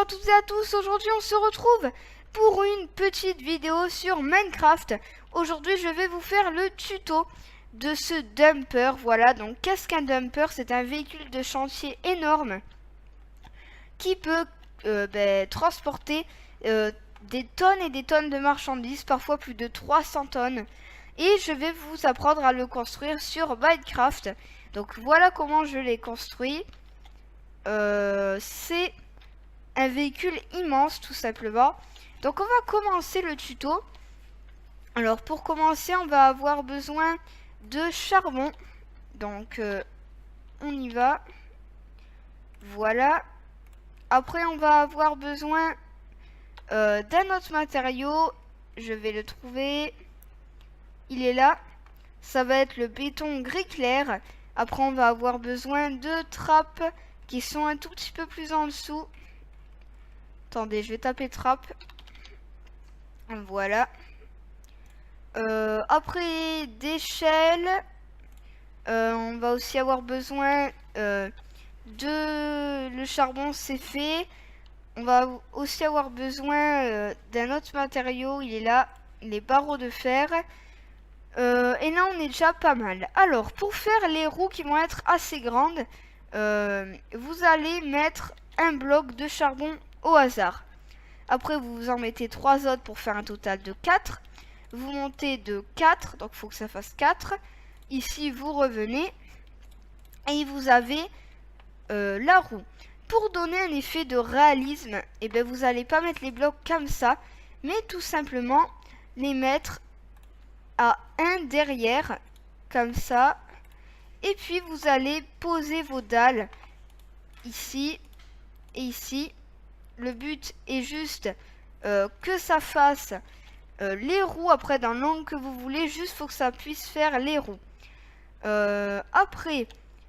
à toutes et à tous, aujourd'hui on se retrouve pour une petite vidéo sur Minecraft. Aujourd'hui je vais vous faire le tuto de ce dumper. Voilà, donc qu'est-ce qu'un dumper? C'est un véhicule de chantier énorme qui peut transporter des tonnes et des tonnes de marchandises, parfois plus de 300 tonnes. Et je vais vous apprendre à le construire sur Minecraft. Donc voilà comment je l'ai construit. C'est un véhicule immense tout simplement. Donc on va commencer le tuto. Alors pour commencer on va avoir besoin de charbon. Donc on y va. Voilà. Après on va avoir besoin d'un autre matériau. Je vais le trouver. Il est là. Ça va être le béton gris clair. Après on va avoir besoin de trappes qui sont un tout petit peu plus en dessous. Attendez, je vais taper trappe. Voilà. Après d'échelles, on va aussi avoir besoin de... Le charbon, c'est fait. On va aussi avoir besoin d'un autre matériau. Il est là, les barreaux de fer. Et là, on est déjà pas mal. Alors, pour faire les roues qui vont être assez grandes, vous allez mettre un bloc de charbon au hasard. Après, vous en mettez 3 autres pour faire un total de 4. Vous montez de 4, donc il faut que ça fasse 4. Ici, vous revenez et vous avez la roue. Pour donner un effet de réalisme, eh bien, vous n'allez pas mettre les blocs comme ça, mais tout simplement les mettre à un derrière, comme ça. Et puis, vous allez poser vos dalles ici et ici. Le but est juste que ça fasse les roues après dans l'angle que vous voulez. Juste faut que ça puisse faire les roues. Après,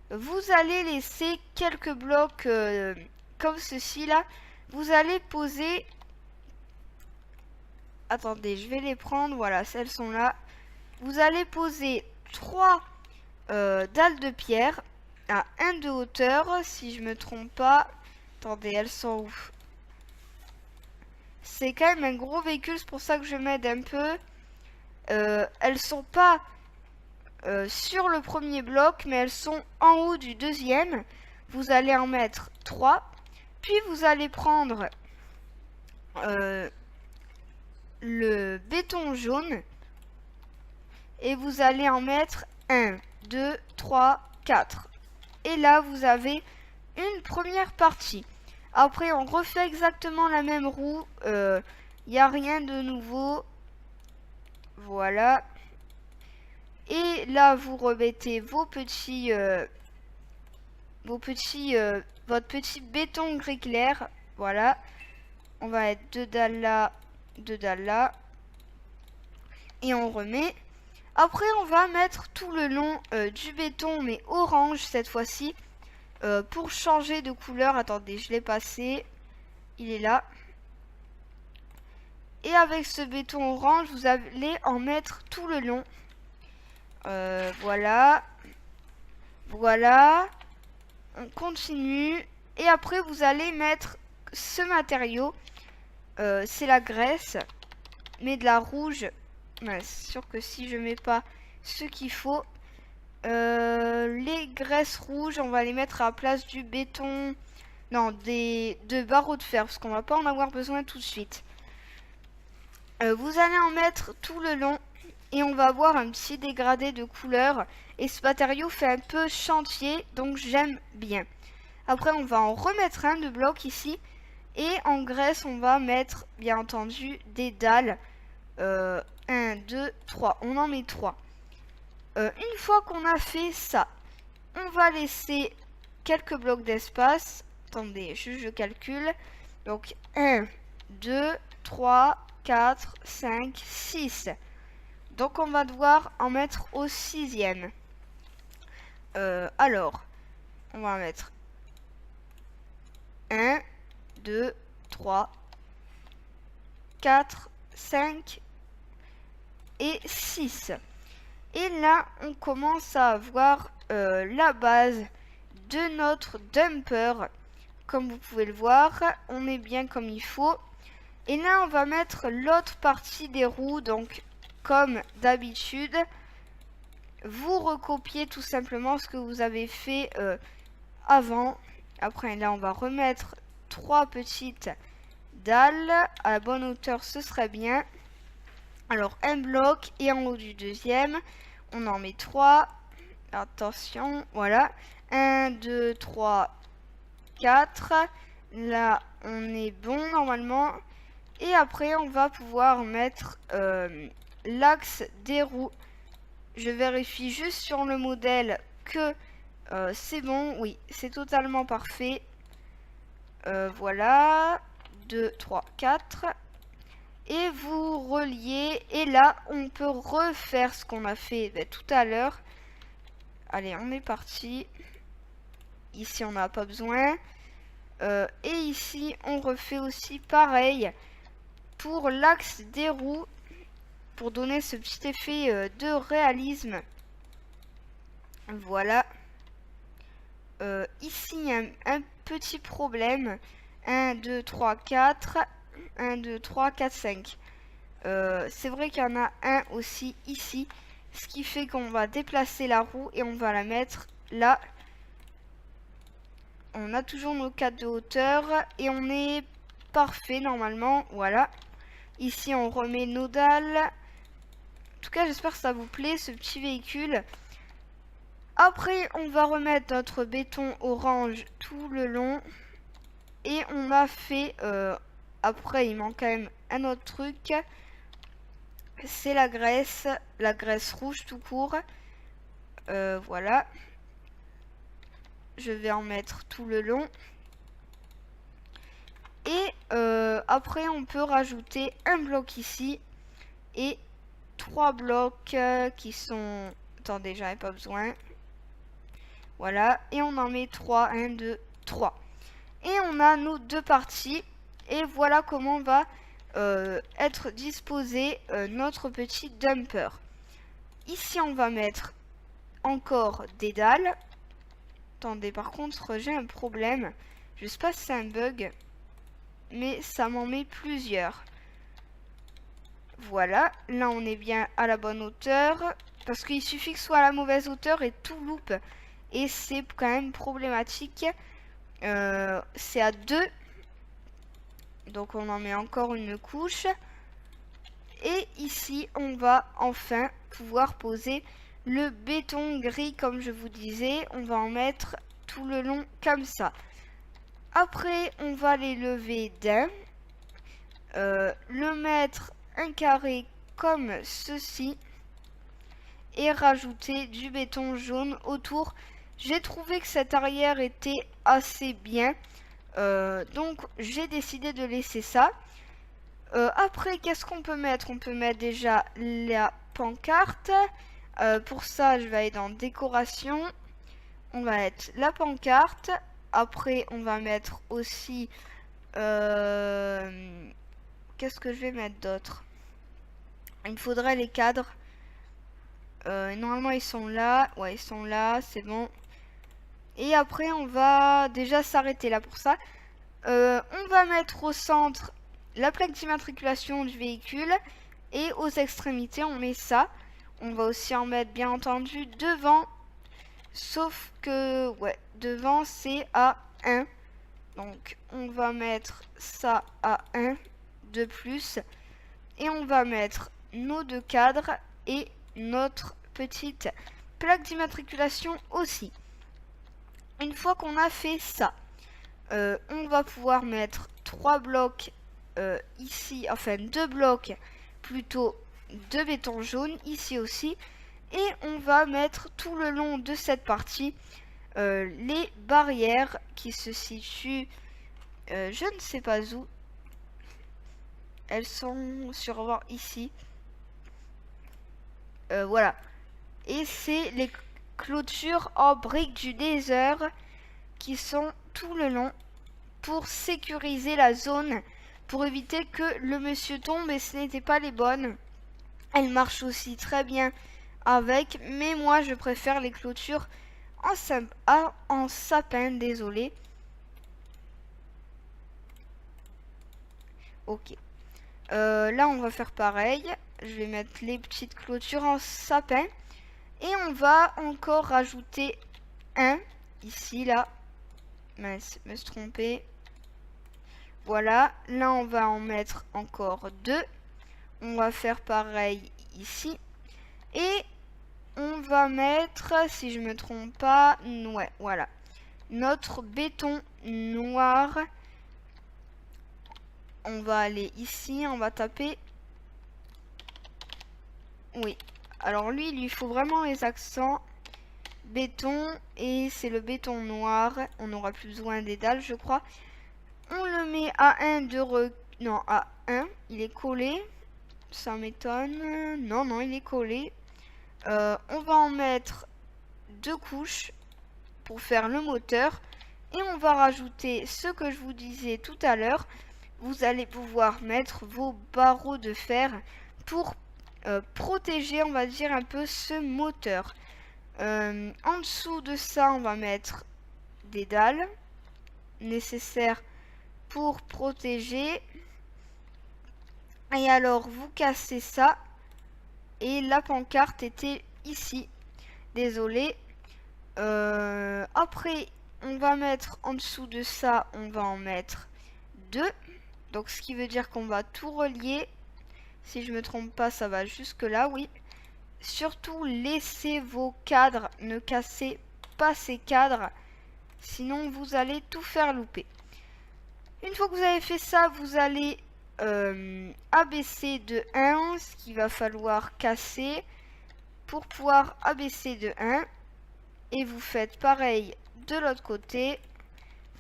vous allez laisser quelques blocs comme ceci là. Vous allez poser... Attendez, je vais les prendre. Voilà, celles sont là. Vous allez poser 3 dalles de pierre à 1 de hauteur, si je me trompe pas. Attendez, elles sont où? C'est quand même un gros véhicule, c'est pour ça que je m'aide un peu. Elles sont pas sur le premier bloc, mais elles sont en haut du deuxième. Vous allez en mettre 3. Puis vous allez prendre le béton jaune. Et vous allez en mettre 1, 2, 3, 4. Et là, vous avez une première partie. Après, on refait exactement la même roue. Il n'y a rien de nouveau. Voilà. Et là, vous remettez votre petit béton gris clair. Voilà. On va mettre 2 dalles là, 2 dalles là. Et on remet. Après, on va mettre tout le long du béton, mais orange cette fois-ci. Pour changer de couleur, attendez, je l'ai passé, il est là. Et avec ce béton orange, vous allez en mettre tout le long. Voilà. Voilà. On continue. Et après, vous allez mettre ce matériau. C'est la graisse. Mais de la rouge. Ouais, c'est sûr que si je mets pas ce qu'il faut... les graisses rouges, on va les mettre à la place du béton. Non, de barreaux de fer, parce qu'on va pas en avoir besoin tout de suite. Vous allez en mettre tout le long. Et on va avoir un petit dégradé de couleur. Et ce matériau fait un peu chantier, donc j'aime bien. Après, on va en remettre un de bloc ici. Et en graisse, on va mettre, bien entendu, des dalles. 1, 2, 3. On en met 3. Une fois qu'on a fait ça, on va laisser quelques blocs d'espace. Attendez, je calcule. Donc 1, 2, 3, 4, 5, 6. Donc on va devoir en mettre au 6e. Alors, on va mettre 1, 2, 3, 4, 5 et 6. Et là, on commence à avoir la base de notre dumper comme vous pouvez le voir, on met bien comme il faut. Et là, on va mettre l'autre partie des roues. Donc, comme d'habitude, vous recopiez tout simplement ce que vous avez fait avant. Après, là, on va remettre 3 petites dalles. À la bonne hauteur, ce serait bien. Alors, un bloc et en haut du deuxième, on en met 3. Attention, voilà. 1, 2, 3, 4. Là, on est bon normalement. Et après, on va pouvoir mettre l'axe des roues. Je vérifie juste sur le modèle que c'est bon. Oui, c'est totalement parfait. Voilà. 2, 3, 4. Et vous reliez. Et là, on peut refaire ce qu'on a fait tout à l'heure. Allez, on est parti. Ici, on n'a pas besoin. Et ici, on refait aussi pareil pour l'axe des roues, pour donner ce petit effet de réalisme. Voilà. Ici, il y a un petit problème. 1, 2, 3, 4. 1, 2, 3, 4, 5. C'est vrai qu'il y en a un aussi ici. Ce qui fait qu'on va déplacer la roue et on va la mettre là. On a toujours nos 4 de hauteur et on est parfait normalement. Voilà. Ici, on remet nos dalles. En tout cas, j'espère que ça vous plaît, ce petit véhicule. Après, on va remettre notre béton orange tout le long. Et on a fait... après, il manque quand même un autre truc. C'est la graisse rouge tout court. Voilà. Je vais en mettre tout le long. Et après, on peut rajouter un bloc ici. Et 3 blocs qui sont... Attendez, j'en ai pas besoin. Voilà. Et on en met 3. 1, 2, 3. Et on a nos 2 parties. Et voilà comment va être disposé notre petit dumper. Ici, on va mettre encore des dalles. Attendez, par contre, j'ai un problème. Je sais pas si c'est un bug, mais ça m'en met plusieurs. Voilà, là on est bien à la bonne hauteur. Parce qu'il suffit que ce soit à la mauvaise hauteur et tout loupe. Et c'est quand même problématique. C'est à 2. Donc on en met encore une couche. Et ici, on va enfin pouvoir poser le béton gris, comme je vous disais. On va en mettre tout le long comme ça. Après, on va les lever d'un. Le mettre un carré comme ceci. Et rajouter du béton jaune autour. J'ai trouvé que cette arrière était assez bien. Donc, j'ai décidé de laisser ça. Après, qu'est-ce qu'on peut mettre? On peut mettre déjà la pancarte. Pour ça, je vais aller dans décoration. On va mettre la pancarte. Après, on va mettre aussi... qu'est-ce que je vais mettre d'autre? Il me faudrait les cadres. Normalement, ils sont là. Ouais, ils sont là. C'est bon. Et après, on va déjà s'arrêter là pour ça. On va mettre au centre la plaque d'immatriculation du véhicule. Et aux extrémités, on met ça. On va aussi en mettre, bien entendu, devant. Sauf que, ouais, devant, c'est à 1. Donc, on va mettre ça à 1 de plus. Et on va mettre nos 2 cadres et notre petite plaque d'immatriculation aussi. Une fois qu'on a fait ça, on va pouvoir mettre 3 blocs ici, enfin 2 blocs plutôt de béton jaune ici aussi. Et on va mettre tout le long de cette partie les barrières qui se situent, je ne sais pas où. Elles sont sur ici. Voilà. Et c'est les clôtures en briques du Nether qui sont tout le long pour sécuriser la zone, pour éviter que le monsieur tombe, et ce n'étaient pas les bonnes. Elles marchent aussi très bien avec, mais moi je préfère les clôtures en sapin, désolé. Ok. Là, on va faire pareil. Je vais mettre les petites clôtures en sapin. Et on va encore rajouter un ici, là. Mince, me suis trompée. Voilà. Là, on va en mettre encore 2. On va faire pareil ici. Et on va mettre, si je me trompe pas, ouais, voilà. Notre béton noir. On va aller ici, on va taper. Oui. Alors lui, il lui faut vraiment les accents. Béton, et c'est le béton noir. On n'aura plus besoin des dalles, je crois. On le met à 1 non, à 1. Il est collé. Ça m'étonne. Non, non, il est collé. On va en mettre 2 couches pour faire le moteur. Et on va rajouter ce que je vous disais tout à l'heure. Vous allez pouvoir mettre vos barreaux de fer pour protéger, on va dire, un peu ce moteur. En dessous de ça, on va mettre des dalles nécessaires pour protéger. Et alors, vous cassez ça. Et la pancarte était ici. Désolé. Après, on va mettre en dessous de ça, on va en mettre 2. Donc, ce qui veut dire qu'on va tout relier. Si je me trompe pas, ça va jusque là, oui. Surtout, laissez vos cadres, ne cassez pas ces cadres, sinon vous allez tout faire louper. Une fois que vous avez fait ça, vous allez abaisser de 1, ce qu'il va falloir casser pour pouvoir abaisser de 1. Et vous faites pareil de l'autre côté,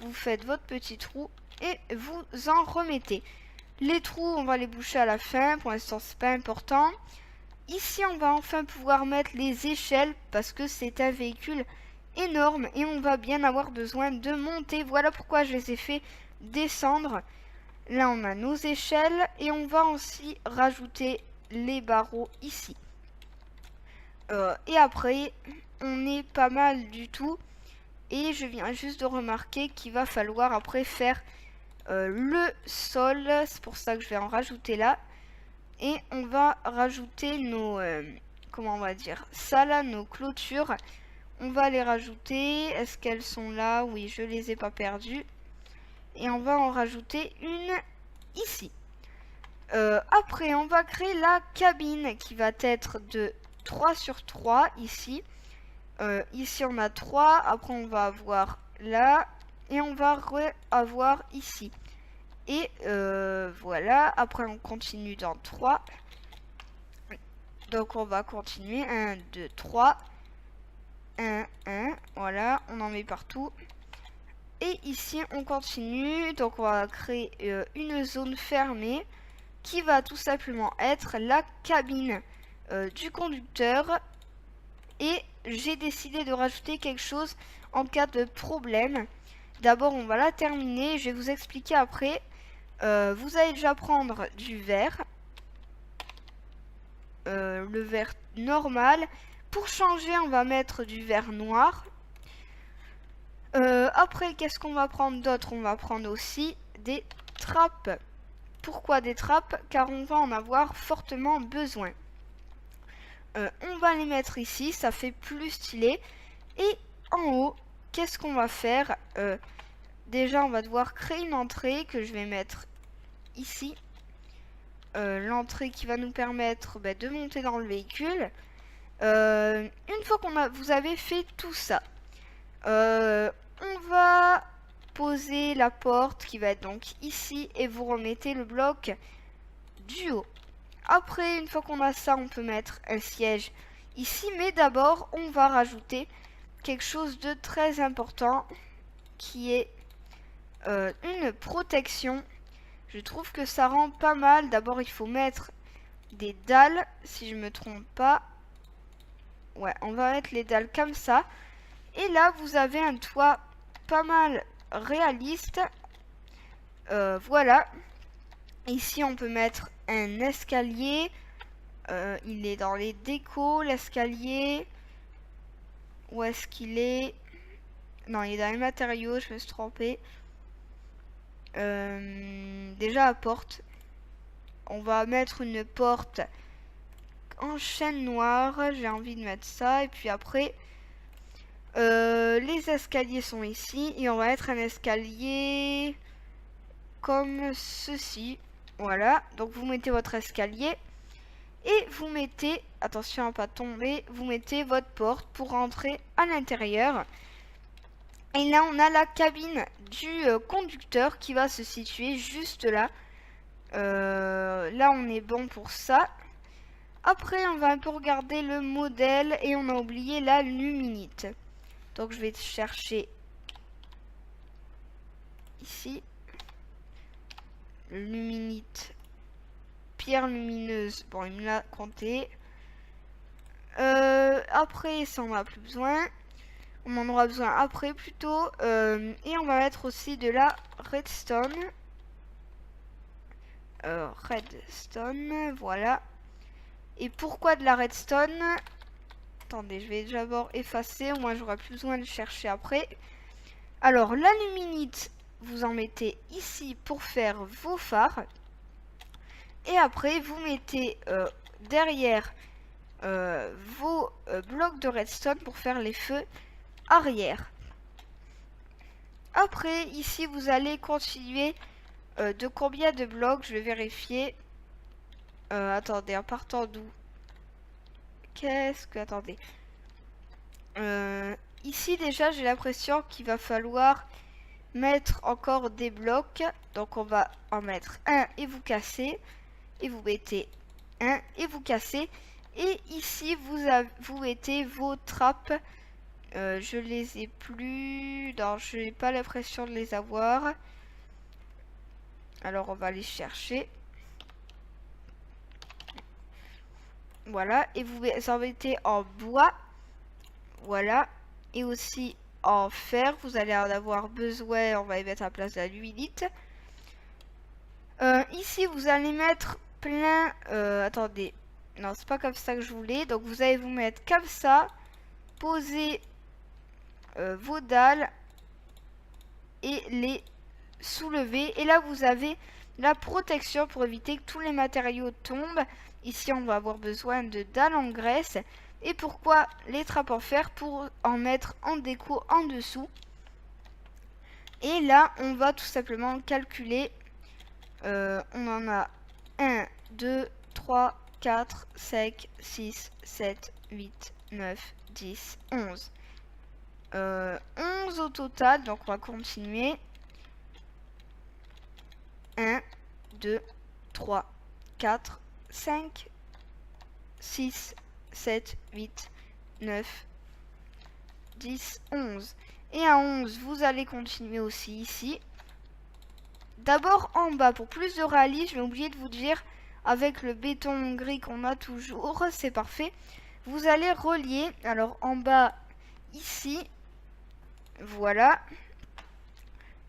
vous faites votre petit trou et vous en remettez. Les trous, on va les boucher à la fin, pour l'instant c'est pas important. Ici, on va enfin pouvoir mettre les échelles parce que c'est un véhicule énorme et on va bien avoir besoin de monter. Voilà pourquoi je les ai fait descendre. Là, on a nos échelles et on va aussi rajouter les barreaux ici. Et après, on est pas mal du tout. Et je viens juste de remarquer qu'il va falloir après faire le sol. C'est pour ça que je vais en rajouter là. Et on va rajouter nos, comment on va dire, ça là, nos clôtures. On va les rajouter. Est-ce qu'elles sont là? Oui, je les ai pas perdues. Et on va en rajouter une ici. Après, on va créer la cabine qui va être de 3 sur 3 ici. Ici, on a 3. Après, on va avoir là. Et on va avoir ici. Et voilà, après on continue dans 3. Donc on va continuer. 1, 2, 3. 1, 1. Voilà, on en met partout. Et ici on continue. Donc on va créer une zone fermée qui va tout simplement être la cabine du conducteur. Et j'ai décidé de rajouter quelque chose en cas de problème. D'abord on va la terminer. Je vais vous expliquer après. Vous allez déjà prendre du verre, le verre normal. Pour changer, on va mettre du verre noir. Après, qu'est-ce qu'on va prendre d'autre? On va prendre aussi des trappes. Pourquoi des trappes? Car on va en avoir fortement besoin. On va les mettre ici, ça fait plus stylé. Et en haut, qu'est-ce qu'on va faire? Déjà, on va devoir créer une entrée que je vais mettre ici. L'entrée qui va nous permettre de monter dans le véhicule. Une fois vous avez fait tout ça, on va poser la porte qui va être donc ici et vous remettez le bloc du haut. Après, une fois qu'on a ça, on peut mettre un siège ici, mais d'abord on va rajouter quelque chose de très important qui est une protection. Je trouve que ça rend pas mal. D'abord, il faut mettre des dalles, si je me trompe pas. Ouais, on va mettre les dalles comme ça. Et là, vous avez un toit pas mal réaliste. Voilà. Ici, on peut mettre un escalier. Il est dans les décos, l'escalier. Où est-ce qu'il est? Non, il est dans les matériaux, je me suis trompée. Déjà à porte. on va mettre une porte en chêne noir. J'ai envie de mettre ça. Et puis après, les escaliers sont ici. Et on va mettre un escalier comme ceci. Voilà. Donc vous mettez votre escalier. Et vous mettez, attention à pas tomber, vous mettez votre porte pour rentrer à l'intérieur. Et là, on a la cabine du conducteur qui va se situer juste là. Là, on est bon pour ça. Après, on va un peu regarder le modèle et on a oublié la luminite. Donc, je vais chercher ici. Luminite. Pierre lumineuse. Bon, il me l'a compté. Après, ça, on n'en a plus besoin. On en aura besoin après plutôt. Et on va mettre aussi de la redstone. Redstone, voilà. Et pourquoi de la redstone? Attendez, je vais d'abord effacer. Au moins, j'aurai plus besoin de chercher après. Alors, l'alluminite, vous en mettez ici pour faire vos phares. Et après, vous mettez derrière vos blocs de redstone pour faire les feux arrière. Après, ici, vous allez continuer de combien de blocs? Je vais vérifier. Attendez, en partant d'où? Qu'est-ce que... Attendez. Ici, déjà, j'ai l'impression qu'il va falloir mettre encore des blocs. Donc, on va en mettre un et vous cassez. Et vous mettez un et vous cassez. Et ici, vous mettez vos trappes. Je les ai plus. Non, je n'ai pas l'impression de les avoir. Alors, on va les chercher. Voilà. Et vous en mettez en bois. Voilà. Et aussi en fer. Vous allez en avoir besoin. On va les mettre à la place de la luminite. Ici, vous allez mettre plein... attendez. Non, c'est pas comme ça que je voulais. Donc, vous allez vous mettre comme ça. Poser vos dalles. Et les soulever. Et là, vous avez la protection pour éviter que tous les matériaux tombent. Ici, on va avoir besoin de dalles en graisse. Et pourquoi les trappes en fer? Pour en mettre en déco en dessous. Et là, on va tout simplement calculer. On en a 1, 2, 3, 4, 5, 6, 7, 8, 9, 10, 11. 11 au total, donc on va continuer. 1, 2, 3, 4, 5, 6, 7, 8, 9, 10, 11. Et à 11, vous allez continuer aussi ici. D'abord en bas, pour plus de réalisme, je vais oublier de vous dire, avec le béton gris qu'on a toujours, c'est parfait. Vous allez relier, alors en bas, ici, voilà.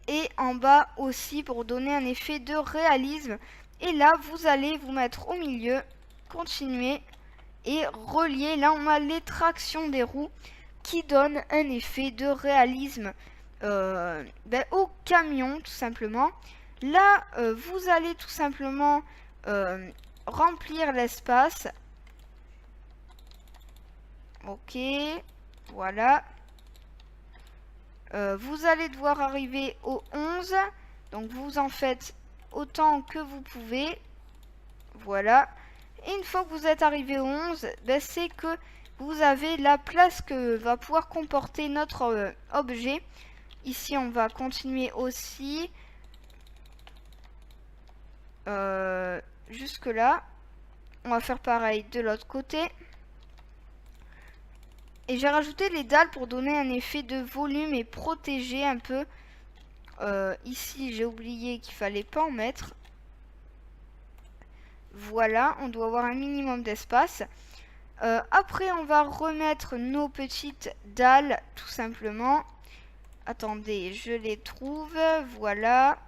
Et en bas aussi pour donner un effet de réalisme. Et là, vous allez vous mettre au milieu, continuer et relier. Là, on a les tractions des roues qui donnent un effet de réalisme au camion, tout simplement. Là, vous allez tout simplement remplir l'espace. Ok, voilà. Vous allez devoir arriver au 11. Donc, vous en faites autant que vous pouvez. Voilà. Et une fois que vous êtes arrivé au 11, c'est que vous avez la place que va pouvoir comporter notre objet. Ici, on va continuer aussi. Jusque là. On va faire pareil de l'autre côté. Et j'ai rajouté les dalles pour donner un effet de volume et protéger un peu. Ici, j'ai oublié qu'il fallait pas en mettre. Voilà, on doit avoir un minimum d'espace. Après, on va remettre nos petites dalles, tout simplement. Attendez, je les trouve. Voilà.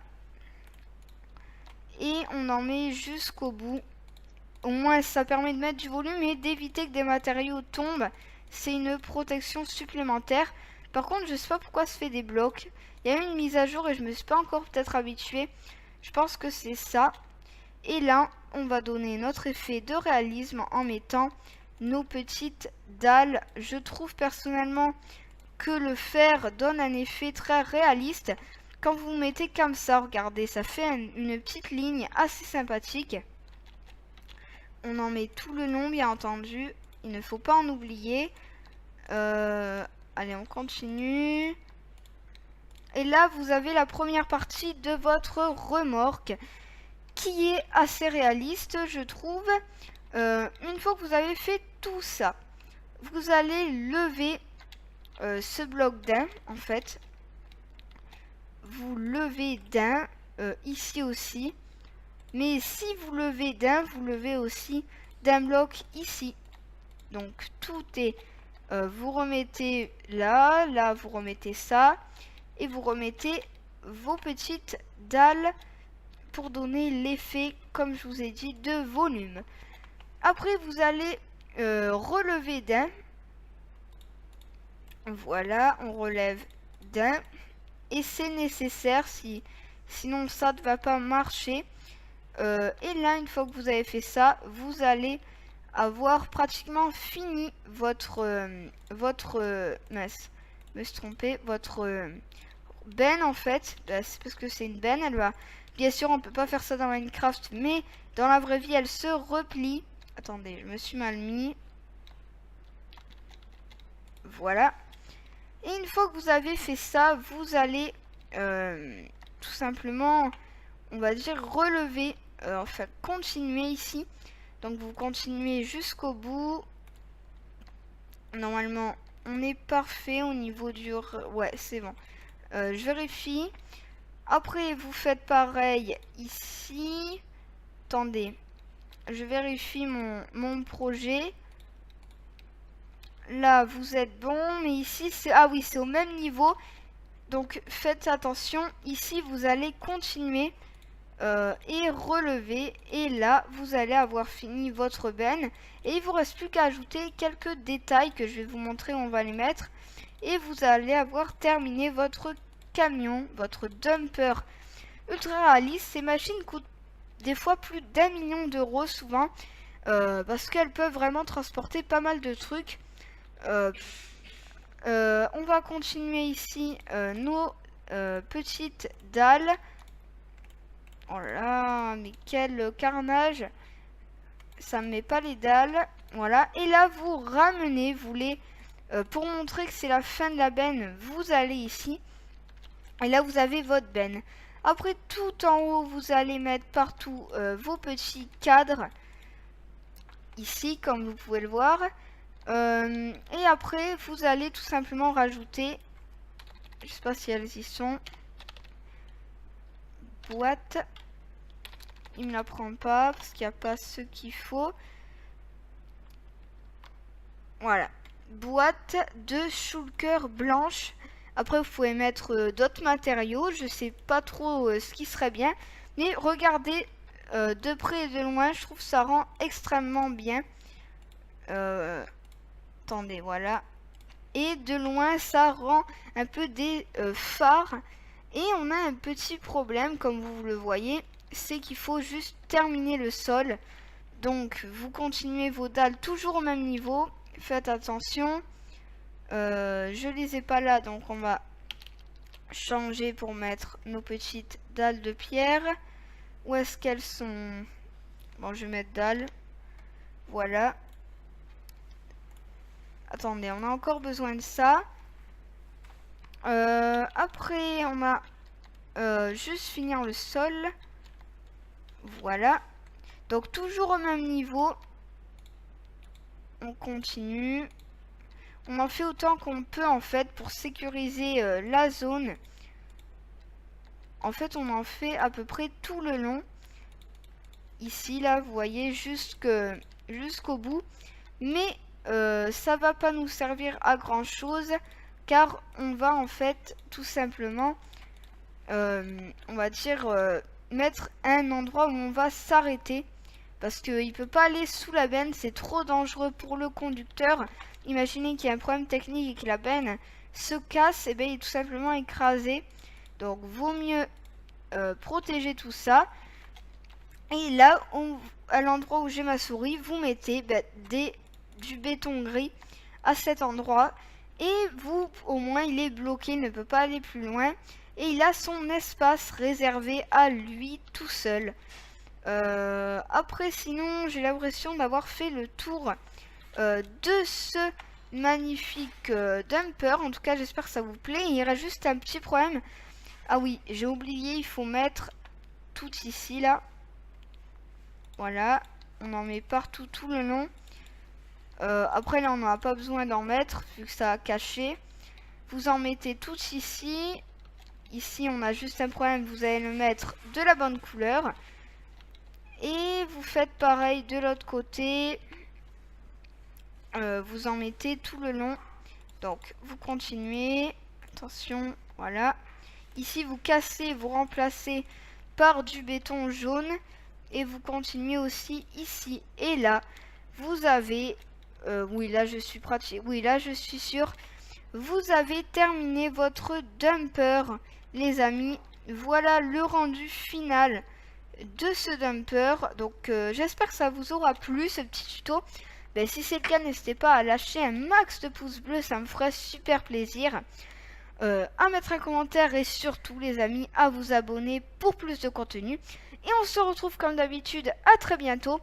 Et on en met jusqu'au bout. Au moins, ça permet de mettre du volume et d'éviter que des matériaux tombent. C'est une protection supplémentaire. Par contre, je sais pas pourquoi ça fait des blocs. Il y a eu une mise à jour et je me suis pas encore peut-être habituée. Je pense que c'est ça. Et là, on va donner notre effet de réalisme en mettant nos petites dalles. Je trouve personnellement que le fer donne un effet très réaliste. Quand vous mettez comme ça, regardez, ça fait une petite ligne assez sympathique. On en met tout le long, bien entendu. Il ne faut pas en oublier. Allez, on continue. Et là, vous avez la première partie de votre remorque qui est assez réaliste, je trouve. Une fois que vous avez fait tout ça, vous allez lever ce bloc d'un, en fait. Vous levez d'un, ici aussi. Mais si vous levez d'un, vous levez aussi d'un bloc ici. Donc tout est... vous remettez là, là vous remettez ça. Et vous remettez vos petites dalles pour donner l'effet, comme je vous ai dit, de volume. Après, vous allez relever d'un. Voilà, on relève d'un. Et c'est nécessaire, sinon ça ne va pas marcher. Et là, une fois que vous avez fait ça, vous allez avoir pratiquement fini votre mince, me suis trompée, votre benne en fait. C'est parce que c'est une benne, elle va... Bien sûr, on peut pas faire ça dans Minecraft, mais dans la vraie vie, elle se replie. Attendez, je me suis mal mis. Voilà. Et une fois que vous avez fait ça, vous allez tout simplement, on va dire, relever, enfin continuer ici. Donc vous continuez jusqu'au bout. Normalement, on est parfait au niveau du... Ouais, c'est bon. Je vérifie. Après, vous faites pareil ici. Attendez. Je vérifie mon projet. Là, vous êtes bon. Mais ici, c'est... Ah oui, c'est au même niveau. Donc, faites attention. Ici, vous allez continuer et relever. Et là, vous allez avoir fini votre benne. Et il vous reste plus qu'à ajouter quelques détails que je vais vous montrer où on va les mettre. Et vous allez avoir terminé votre camion, votre dumper ultra réaliste. Ces machines coûtent des fois plus d'1 million d'euros souvent. Parce qu'elles peuvent vraiment transporter pas mal de trucs. On va continuer ici nos petites dalles. Oh là, mais quel carnage. Ça me met pas les dalles. Voilà. Et là, vous ramenez, vous les... pour montrer que c'est la fin de la benne, vous allez ici. Et là, vous avez votre benne. Après, tout en haut, vous allez mettre partout vos petits cadres. Ici, comme vous pouvez le voir. Et après, vous allez tout simplement rajouter... Je sais pas si elles y sont. Boîte. Il me la prend pas parce qu'il n'y a pas ce qu'il faut. Voilà. Boîte de shulker blanche. Après, vous pouvez mettre d'autres matériaux. Je sais pas trop ce qui serait bien. Mais regardez de près et de loin. Je trouve que ça rend extrêmement bien. Attendez, voilà. Et de loin, ça rend un peu des phares. Et on a un petit problème, comme vous le voyez. C'est qu'il faut juste terminer le sol. Donc, vous continuez vos dalles toujours au même niveau. Faites attention. Je les ai pas là, donc on va changer pour mettre nos petites dalles de pierre. Où est-ce qu'elles sont? Bon, je vais mettre dalles. Voilà. Attendez, on a encore besoin de ça. Après, on va juste finir le sol. Voilà. Donc, toujours au même niveau. On continue. On en fait autant qu'on peut en fait pour sécuriser la zone. En fait, on en fait à peu près tout le long. Ici, là, vous voyez, jusqu'au bout. Mais ça va pas nous servir à grand chose. Car on va en fait tout simplement, on va dire, mettre un endroit où on va s'arrêter. Parce qu'il ne peut pas aller sous la benne, c'est trop dangereux pour le conducteur. Imaginez qu'il y a un problème technique et que la benne se casse, et bien il est tout simplement écrasé. Donc vaut mieux protéger tout ça. Et là, à l'endroit où j'ai ma souris, vous mettez du béton gris à cet endroit. Et vous, au moins, il est bloqué, il ne peut pas aller plus loin. Et il a son espace réservé à lui tout seul. Après, sinon, j'ai l'impression d'avoir fait le tour de ce magnifique dumper. En tout cas, j'espère que ça vous plaît. Il y aura juste un petit problème. Ah oui, j'ai oublié, il faut mettre tout ici, là. Voilà, on en met partout tout le long. Après, là, on n'aura pas besoin d'en mettre, vu que ça a caché. Vous en mettez tout ici. Ici, on a juste un problème, vous allez le mettre de la bonne couleur. Et vous faites pareil de l'autre côté. Vous en mettez tout le long. Donc, vous continuez. Attention, voilà. Ici, vous cassez, vous remplacez par du béton jaune. Et vous continuez aussi ici. Et là, vous avez... oui, là, je suis pratique. Oui, là, je suis sûr. Vous avez terminé votre dumper, les amis. Voilà le rendu final de ce dumper. Donc, j'espère que ça vous aura plu, ce petit tuto. Ben, si c'est le cas, n'hésitez pas à lâcher un max de pouces bleus. Ça me ferait super plaisir. À mettre un commentaire et surtout, les amis, à vous abonner pour plus de contenu. Et on se retrouve comme d'habitude à très bientôt.